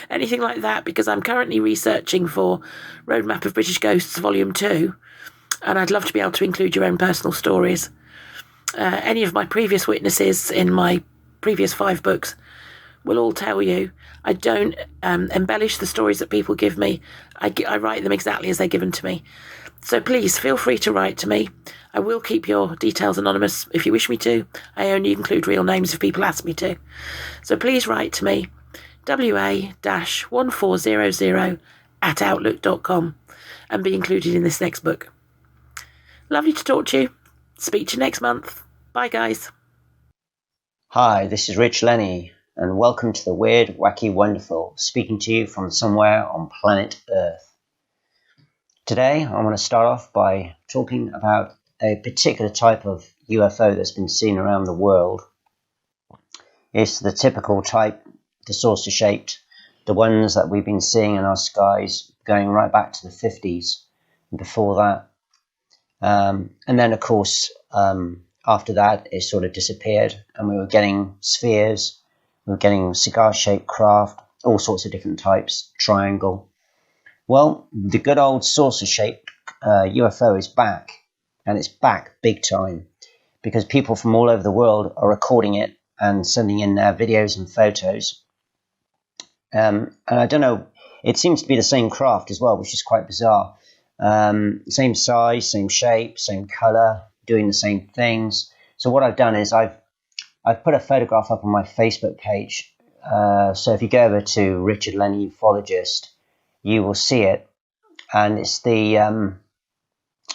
anything like that, because I'm currently researching for Roadmap of British Ghosts Volume 2, and I'd love to be able to include your own personal stories. Any of my previous witnesses in my previous 5 books will all tell you I don't embellish the stories that people give me. I write them exactly as they're given to me. So please feel free to write to me. I will keep your details anonymous if you wish me to. I only include real names if people ask me to. So please write to me, wa-1400@outlook.com, and be included in this next book. Lovely to talk to you. Speak to you next month. Bye, guys. Hi, this is Richard Lennie, and welcome to the Weird, Wacky, Wonderful, speaking to you from somewhere on planet Earth. Today, I want to start off by talking about a particular type of UFO that's been seen around the world. It's the typical type, the saucer-shaped, the ones that we've been seeing in our skies going right back to the 50s and before that. And then, of course, after that, it sort of disappeared, and we were getting spheres, we were getting cigar-shaped craft, all sorts of different types, triangle. Well, the good old saucer-shaped UFO is back, and it's back big time, because people from all over the world are recording it and sending in their videos and photos. And I don't know, it seems to be the same craft as well, which is quite bizarre. Same size, same shape, same color, doing the same things. So what I've done is I've put a photograph up on my Facebook page. So if you go over to Richard Lennie Ufologist, you will see it. And it's the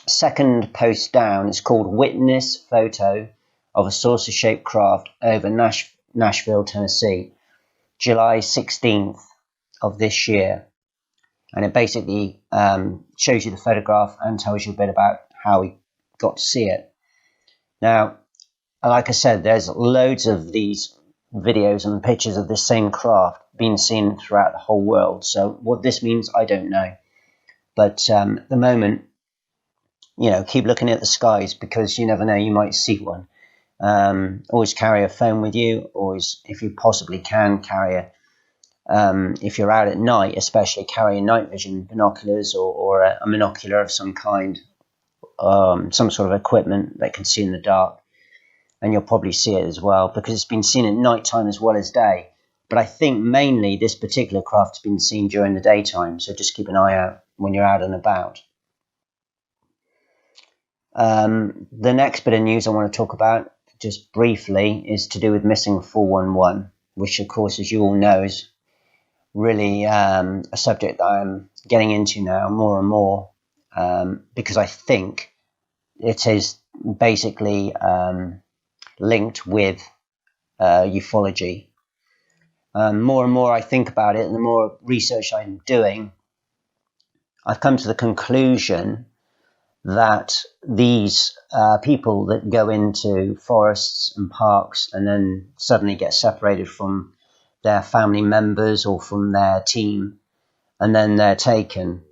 second post down. It's called Witness Photo of a Saucer-Shaped Craft over Nashville, Tennessee, July 16th of this year. And it basically shows you the photograph and tells you a bit about how we got to see it. Now, like I said, there's loads of these videos and pictures of this same craft being seen throughout the whole world. So what this means, I don't know. But at the moment, keep looking at the skies, because you never know, you might see one. Always carry a phone with you. Always, if you possibly can, carry a if you're out at night, especially, carry night vision binoculars or a monocular of some kind, some sort of equipment that can see in the dark, and you'll probably see it as well, because it's been seen at night time as well as day. But I think mainly this particular craft has been seen during the daytime, so just keep an eye out when you're out and about. The next bit of news I want to talk about, just briefly, is to do with missing 411, which, of course, as you all know, is really a subject that I'm getting into now more and more, because I think it is basically linked with ufology. More and more I think about it, and the more research I'm doing, I've come to the conclusion that these people that go into forests and parks and then suddenly get separated from their family members or from their team, and then they're taken,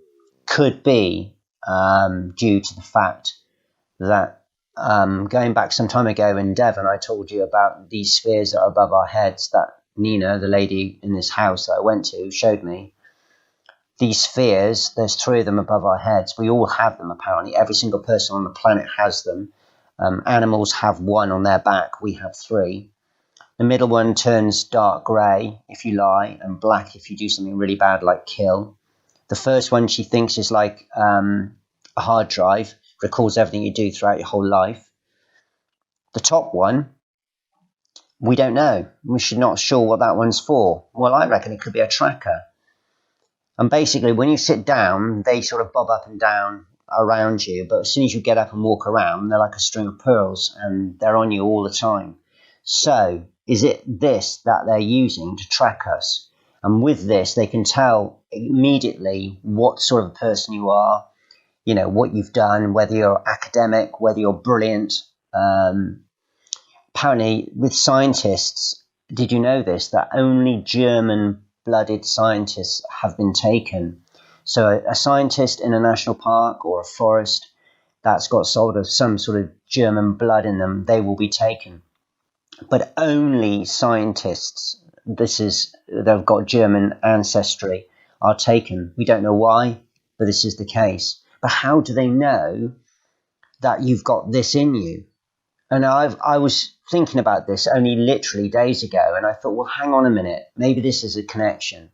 could be due to the fact that going back some time ago in Devon, I told you about these spheres that are above our heads that Nina, the lady in this house that I went to, showed me. These spheres, there's 3 of them above our heads. We all have them, apparently. Every single person on the planet has them. Animals have 1 on their back. We have 3. The middle one turns dark grey if you lie, and black if you do something really bad like kill. The first one she thinks is like a hard drive, records everything you do throughout your whole life. The top one, we don't know. We're not sure what that one's for. Well, I reckon it could be a tracker. And basically, when you sit down, they sort of bob up and down around you. But as soon as you get up and walk around, they're like a string of pearls, and they're on you all the time. So, is it this that they're using to track us? And with this, they can tell immediately what sort of person you are, what you've done, whether you're academic, whether you're brilliant. Apparently, with scientists, did you know this, that only German-blooded scientists have been taken? So a scientist in a national park or a forest that's got sort of some sort of German blood in them, they will be taken. But only scientists, they've got German ancestry, are taken. We don't know why, but this is the case. But how do they know that you've got this in you? And I was thinking about this only literally days ago, and I thought, well, hang on a minute, maybe this is a connection.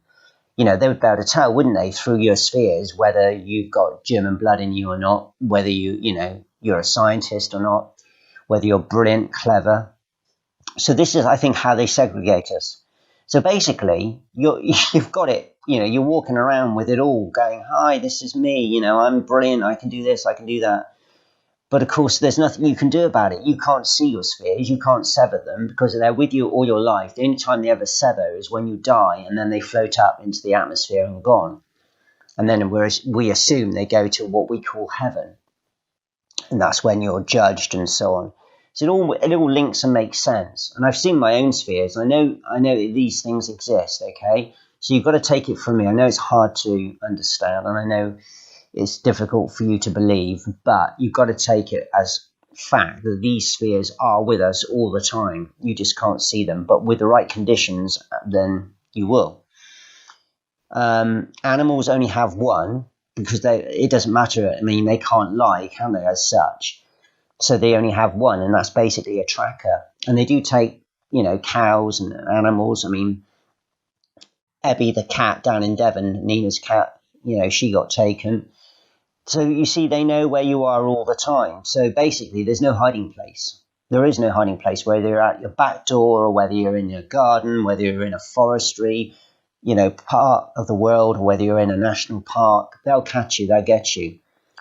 They would be able to tell, wouldn't they, through your spheres, whether you've got German blood in you or not, whether you're a scientist or not, whether you're brilliant, clever. So this is, I think, how they segregate us. So basically, you've got it, you're walking around with it all, going, hi, this is me, I'm brilliant, I can do this, I can do that. But of course, there's nothing you can do about it. You can't see your spheres. You can't sever them because they're with you all your life. The only time they ever sever is when you die, and then they float up into the atmosphere and gone. And then we assume they go to what we call heaven. And that's when you're judged and so on. So it all links and makes sense. And I've seen my own spheres. I know that these things exist, okay? So you've got to take it from me. I know it's hard to understand, and I know it's difficult for you to believe, but you've got to take it as fact that these spheres are with us all the time. You just can't see them, but with the right conditions, then you will. Animals only have one because it doesn't matter. I mean, they can't lie, can they, as such? So they only have one, and that's basically a tracker. And they do take, cows and animals. I mean, Ebby the cat down in Devon, Nina's cat, she got taken. So you see, they know where you are all the time. So basically, there's no hiding place. There is no hiding place, whether you're at your back door or whether you're in your garden, whether you're in a forestry, part of the world, or whether you're in a national park. They'll catch you, they'll get you.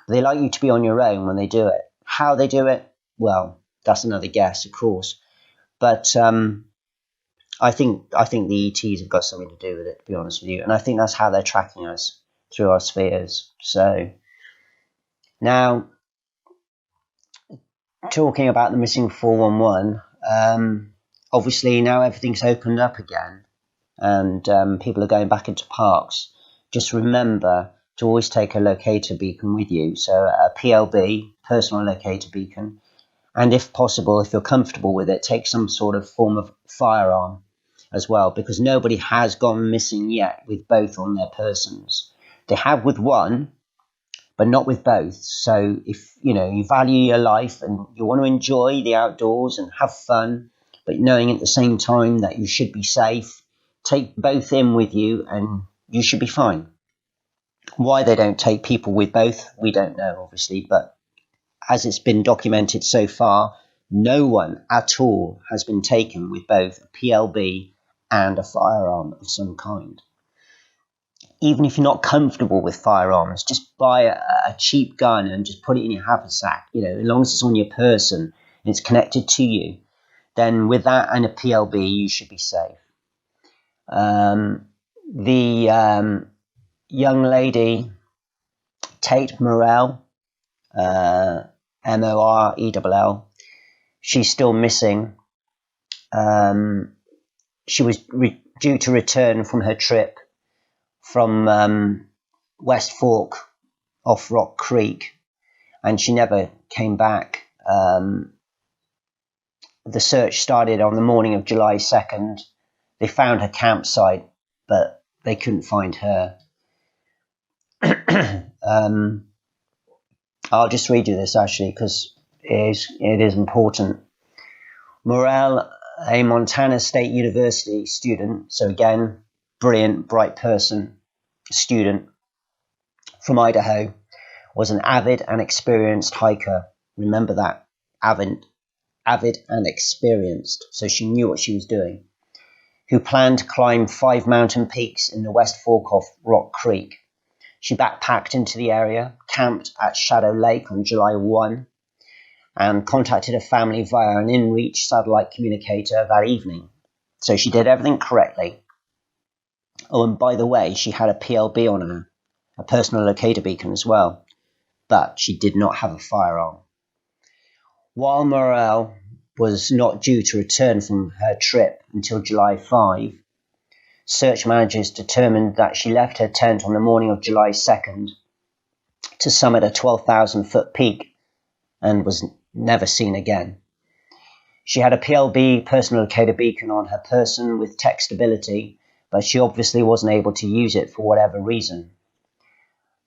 They like you to be on your own when they do it. How they do it, well, that's another guess, of course. But I think the ETs have got something to do with it, to be honest with you. And I think that's how they're tracking us through our spheres. So now, talking about the missing 411, obviously now everything's opened up again and people are going back into parks. Just remember to always take a locator beacon with you. So a PLB, personal locator beacon. And if possible, if you're comfortable with it, take some sort of form of firearm as well, because nobody has gone missing yet with both on their persons. They have with one, but not with both. So if you value your life and you want to enjoy the outdoors and have fun, but knowing at the same time that you should be safe, take both in with you and you should be fine. Why they don't take people with both, we don't know, obviously, but as it's been documented so far, no one at all has been taken with both a PLB and a firearm of some kind. Even if you're not comfortable with firearms, just buy a cheap gun and just put it in your haversack. As long as it's on your person and it's connected to you, then with that and a PLB, you should be safe. The young lady, Tate Morell, Morell, she's still missing. She was due to return from her trip from West Fork off Rock Creek, and she never came back. The search started on the morning of July 2nd. They found her campsite, but they couldn't find her. I'll just read you this actually because it is important. Morell, a Montana State University student, so again, brilliant, bright person, student from Idaho, was an avid and experienced hiker. Remember that, avid and experienced, so she knew what she was doing, who planned to climb 5 mountain peaks in the West Fork of Rock Creek. She backpacked into the area, camped at Shadow Lake on July 1, and contacted her family via an InReach satellite communicator that evening. So she did everything correctly. Oh, and by the way, she had a PLB on her, a personal locator beacon as well, but she did not have a firearm. While Morell was not due to return from her trip until July 5, search managers determined that she left her tent on the morning of July 2nd to summit a 12,000-foot peak and was never seen again. She had a PLB, personal locator beacon, on her person with textability, but she obviously wasn't able to use it for whatever reason.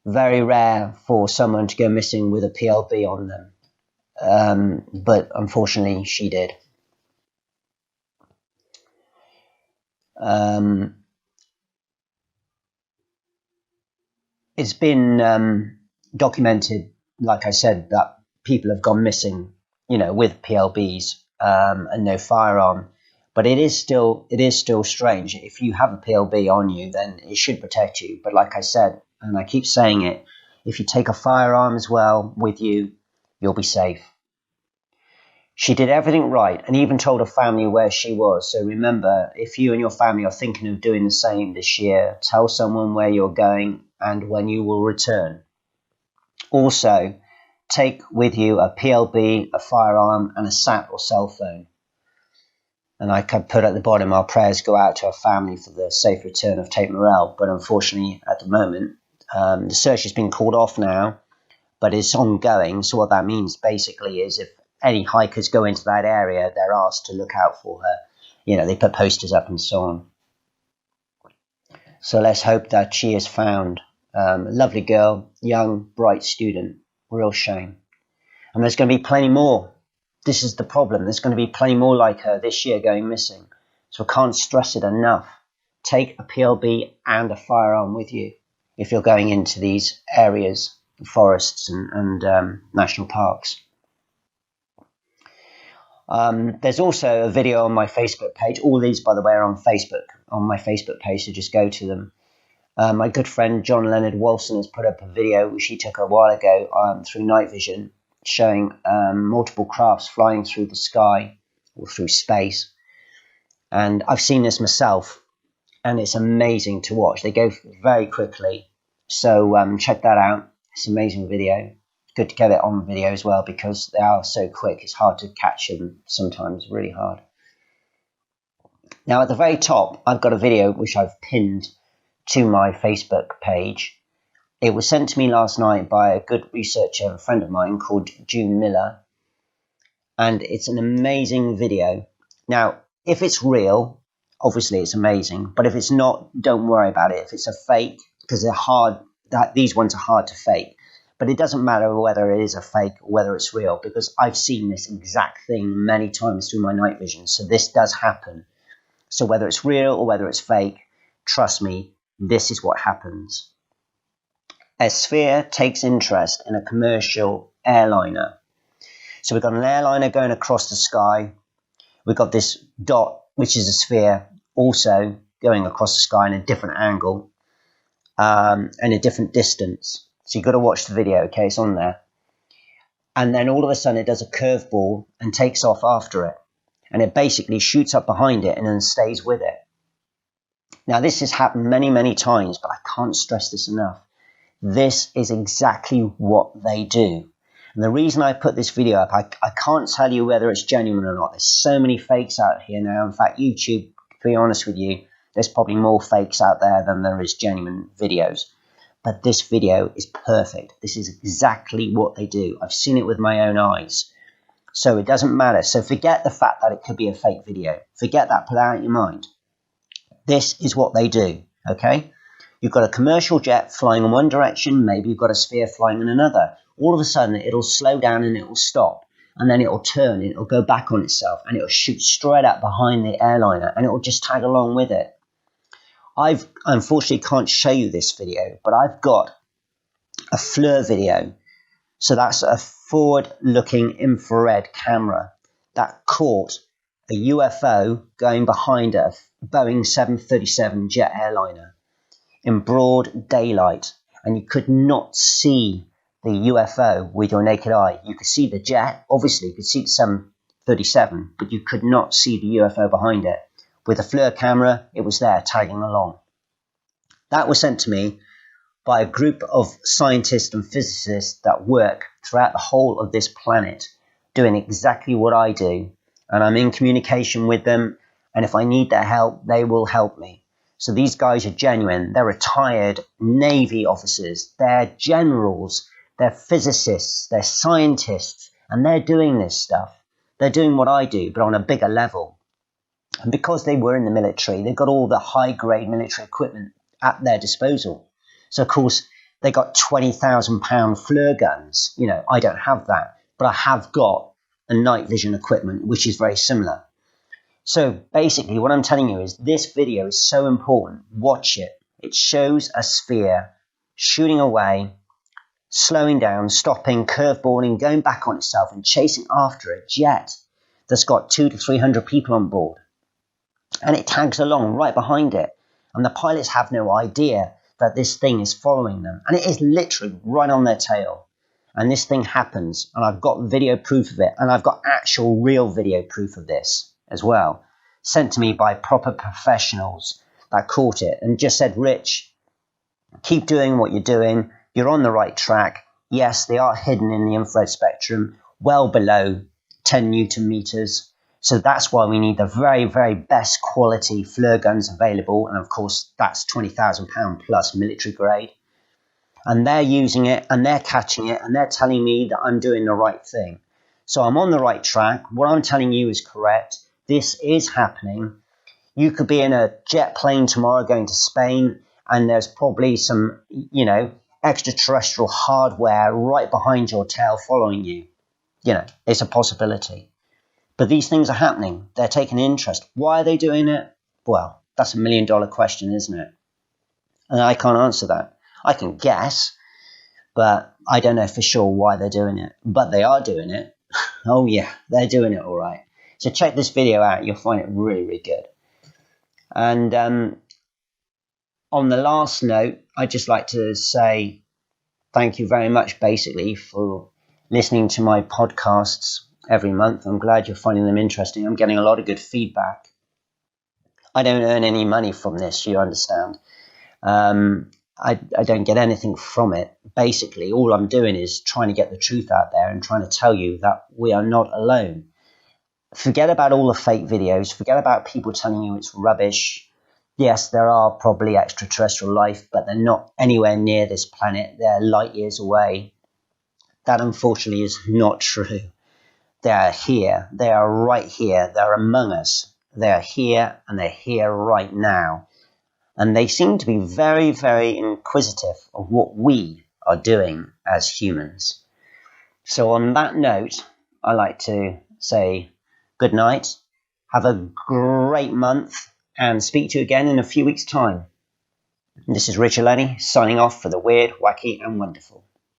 Very rare for someone to go missing with a PLB on them, but unfortunately she did. It's been documented, like I said, that people have gone missing, with PLBs and no firearm. But it is still strange. If you have a PLB on you, then it should protect you. But like I said, and I keep saying it, if you take a firearm as well with you, You'll be safe. She did everything right and even told her family where she was. So remember, if you and your family are thinking of doing the same this year, tell someone where you're going and when you will return. Also, take with you a PLB, a firearm, and a sat or cell phone. And I could put at the bottom, our prayers go out to her family for the safe return of Tate Morrell. But unfortunately, at the moment, the search has been called off now, but it's ongoing. So what that means basically is if any hikers go into that area, they're asked to look out for her. You know, they put posters up and so on. So let's hope that she is found. Lovely girl, young, bright student. Real shame. And there's going to be plenty more. This is the problem. There's going to be plenty more like her this year going missing. So I can't stress it enough. Take a PLB and a firearm with you if you're going into these areas, forests and national parks. There's also a video on my Facebook page. All these, by the way, are on Facebook, on my Facebook page, so just go to them. My good friend John Leonard Wolfson has put up a video which he took a while ago through night vision, showing multiple crafts flying through the sky or through space. And I've seen this myself, and it's amazing to watch. They go very quickly, so check that out. It's an amazing video. Good to get it on video as well because they are so quick. It's hard to catch them sometimes, really hard. Now at the very top, I've got a video which I've pinned to my Facebook page. It was sent to me last night by a good researcher, a friend of mine called June Miller. And it's an amazing video. Now, if it's real, obviously it's amazing. But if it's not, don't worry about it. If it's a fake, because they're hard, these ones are hard to fake. But it doesn't matter whether it is a fake or whether it's real, because I've seen this exact thing many times through my night vision. So this does happen. So whether it's real or whether it's fake, trust me, this is what happens. A sphere takes interest in a commercial airliner. So we've got an airliner going across the sky. We've got this dot, which is a sphere, also going across the sky in a different angle and a different distance. So you've got to watch the video, okay? It's on there. And then all of a sudden it does a curveball and takes off after it. And it basically shoots up behind it and then stays with it. Now this has happened many, many times, but I can't stress this enough. This is exactly what they do. And the reason I put this video up, I can't tell you whether it's genuine or not. There's so many fakes out here now. In fact, YouTube, to be honest with you, there's probably more fakes out there than there is genuine videos. But this video is perfect. This is exactly what they do. I've seen it with my own eyes. So it doesn't matter. So forget the fact that it could be a fake video. Forget that, put that out of your mind. This is what they do, okay? You've got a commercial jet flying in one direction, maybe you've got a sphere flying in another. All of a sudden, it'll slow down and it'll stop. And then it'll turn and it'll go back on itself and it'll shoot straight up behind the airliner and it'll just tag along with it. I unfortunately can't show you this video, but I've got a FLIR video. So that's a forward-looking infrared camera that caught a UFO going behind a Boeing 737 jet airliner in broad daylight. And you could not see the UFO with your naked eye. You could see the jet, obviously you could see the 737, but you could not see the UFO behind it. With a FLIR camera, it was there tagging along. That was sent to me by a group of scientists and physicists that work throughout the whole of this planet, doing exactly what I do. And I'm in communication with them, and if I need their help, they will help me. So these guys are genuine. They're retired Navy officers. They're generals. They're physicists. They're scientists. And they're doing this stuff. They're doing what I do, but on a bigger level. And because they were in the military, they've got all the high-grade military equipment at their disposal. So, of course, they got 20,000-pound FLIR guns. You know, I don't have that. But I have got a night vision equipment, which is very similar. So, basically, what I'm telling you is this video is so important. Watch it. It shows a sphere shooting away, slowing down, stopping, curveballing, going back on itself and chasing after a jet that's got 200 to 300 people on board. And it tags along right behind it. And the pilots have no idea that this thing is following them. And it is literally right on their tail. and this thing happens, and I've got video proof of it, and I've got actual real video proof of this as well, sent to me by proper professionals that caught it and just said, Rich, keep doing what you're doing. You're on the right track. Yes, they are hidden in the infrared spectrum, well below 10 Newton meters. So that's why we need the very, very best quality FLIR guns available. And of course, that's £20,000 plus military grade. And they're using it and they're catching it and they're telling me that I'm doing the right thing. So I'm on the right track. What I'm telling you is correct. This is happening. You could be in a jet plane tomorrow going to Spain, and there's probably some, extraterrestrial hardware right behind your tail following you. It's a possibility. But these things are happening. They're taking interest. Why are they doing it? Well, that's $1 million question, isn't it? And I can't answer that. I can guess, but I don't know for sure why they're doing it. But they are doing it. Oh yeah, they're doing it all right. So check this video out. You'll find it really, really good. And on the last note, I'd just like to say thank you very much, basically, for listening to my podcasts every month. I'm glad you're finding them interesting. I'm getting a lot of good feedback. I don't earn any money from this, you understand. I don't get anything from it. Basically, all I'm doing is trying to get the truth out there and trying to tell you that we are not alone. Forget about all the fake videos. Forget about people telling you it's rubbish. Yes, there are probably extraterrestrial life, but they're not anywhere near this planet. They're light years away. That, unfortunately, is not true. They are here. They are right here. They're among us. They are here, and they're here right now. And they seem to be very, very inquisitive of what we are doing as humans. So on that note, I like to say good night. Have a great month and speak to you again in a few weeks' time. This is Richard Lennie signing off for the Weird, Wacky and Wonderful.